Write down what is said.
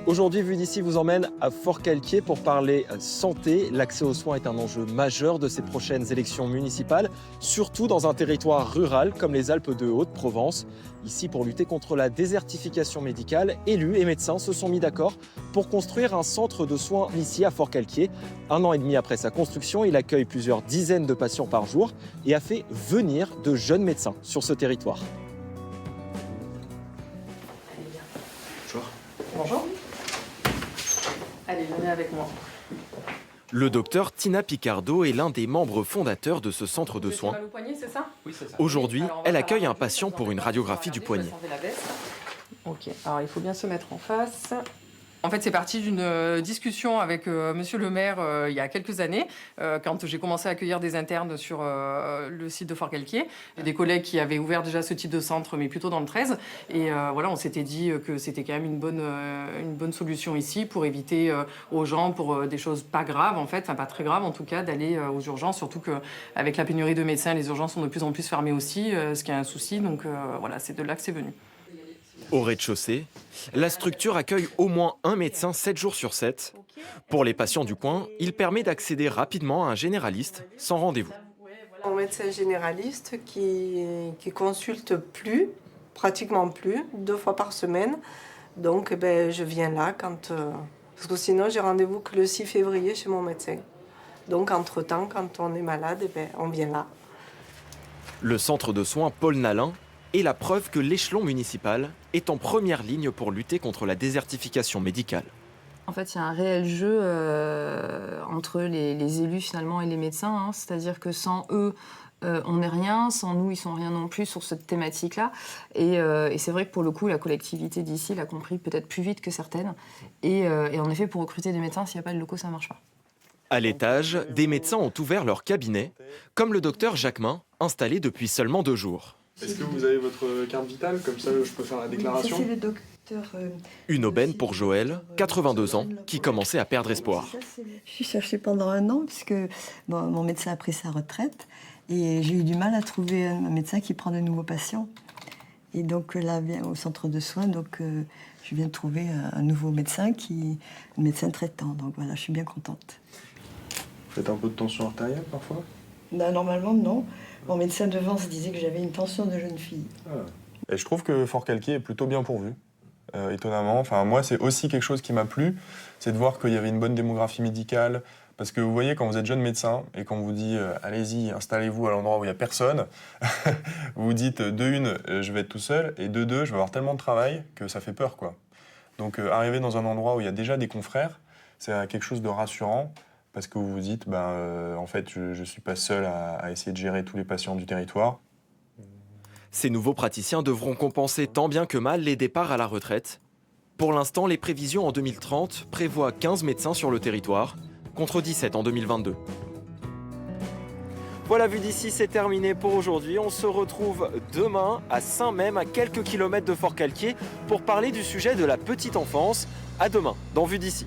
Aujourd'hui, Vue d'ici vous emmène à Forcalquier pour parler santé. L'accès aux soins est un enjeu majeur de ces prochaines élections municipales, surtout dans un territoire rural comme les Alpes de Haute-Provence. Ici, pour lutter contre la désertification médicale, élus et médecins se sont mis d'accord pour construire un centre de soins ici à Forcalquier. 1 an et demi après sa construction, il accueille plusieurs dizaines de patients par jour et a fait venir de jeunes médecins sur ce territoire. Bonjour. Bonjour. Allez, venez avec moi. Le docteur Tina Picardo est l'un des membres fondateurs de ce centre de soins. Mal au poignet, c'est ça ? Oui, c'est ça. Aujourd'hui, Alors, on va elle faire accueille la un radio, patient pour une radiographie du poignet. la veste. Ok, alors il faut bien se mettre en face. En fait, c'est parti d'une discussion avec monsieur le maire il y a quelques années, quand j'ai commencé à accueillir des internes sur le site de Forcalquier. J'ai des collègues qui avaient ouvert déjà ce type de centre, mais plutôt dans le 13. Et voilà, on s'était dit que c'était quand même une bonne solution ici pour éviter aux gens, pour des choses pas graves en fait, enfin pas très graves en tout cas, d'aller aux urgences. Surtout qu'avec la pénurie de médecins, les urgences sont de plus en plus fermées aussi, ce qui est un souci. Donc voilà, c'est de là que c'est venu. Au rez-de-chaussée, la structure accueille au moins un médecin 7 jours sur 7. Pour les patients du coin, il permet d'accéder rapidement à un généraliste sans rendez-vous. Un médecin généraliste qui consulte pratiquement plus, 2 fois par semaine. Donc je viens là parce que sinon j'ai rendez-vous que le 6 février chez mon médecin. Donc entre-temps, quand on est malade, on vient là. Le centre de soins Paul Nalin est la preuve que l'échelon municipal est en première ligne pour lutter contre la désertification médicale. En fait, il y a un réel jeu entre les élus finalement et les médecins. Hein. C'est-à-dire que sans eux, on n'est rien. Sans nous, ils sont rien non plus sur cette thématique-là. Et c'est vrai que pour le coup, la collectivité d'ici l'a compris peut-être plus vite que certaines. Et en effet, pour recruter des médecins, s'il n'y a pas de locaux, ça ne marche pas. À l'étage, des médecins ont ouvert leur cabinet, comme le docteur Jacquemin, installé depuis seulement 2 jours. Est-ce que vous avez votre carte vitale? Comme ça, je peux faire la déclaration. Oui, ça, c'est le docteur, Une aubaine pour Joël, 82 ans, qui commençait à perdre espoir. Je suis cherchée pendant 1 an, puisque mon médecin a pris sa retraite. Et j'ai eu du mal à trouver un médecin qui prend de nouveaux patients. Et donc là, au centre de soins, je viens de trouver un nouveau médecin, un médecin traitant. Donc voilà, je suis bien contente. Vous faites un peu de tension artérielle parfois? Non, normalement, non. Mon médecin devant se disait que j'avais une tension de jeune fille. Ah. Et je trouve que Forcalquier est plutôt bien pourvu, étonnamment. Enfin, moi, c'est aussi quelque chose qui m'a plu, c'est de voir qu'il y avait une bonne démographie médicale. Parce que vous voyez, quand vous êtes jeune médecin et qu'on vous dit allez-y, installez-vous à l'endroit où il n'y a personne, vous vous dites de une, je vais être tout seul, et de deux, je vais avoir tellement de travail que ça fait peur, quoi. Donc arriver dans un endroit où il y a déjà des confrères, c'est quelque chose de rassurant. Parce que vous vous dites, en fait, je ne suis pas seul à essayer de gérer tous les patients du territoire. Ces nouveaux praticiens devront compenser tant bien que mal les départs à la retraite. Pour l'instant, les prévisions en 2030 prévoient 15 médecins sur le territoire, contre 17 en 2022. Voilà, Vue d'ici, c'est terminé pour aujourd'hui. On se retrouve demain à Saint-Même, à quelques kilomètres de Forcalquier, pour parler du sujet de la petite enfance. À demain, dans Vue d'ici.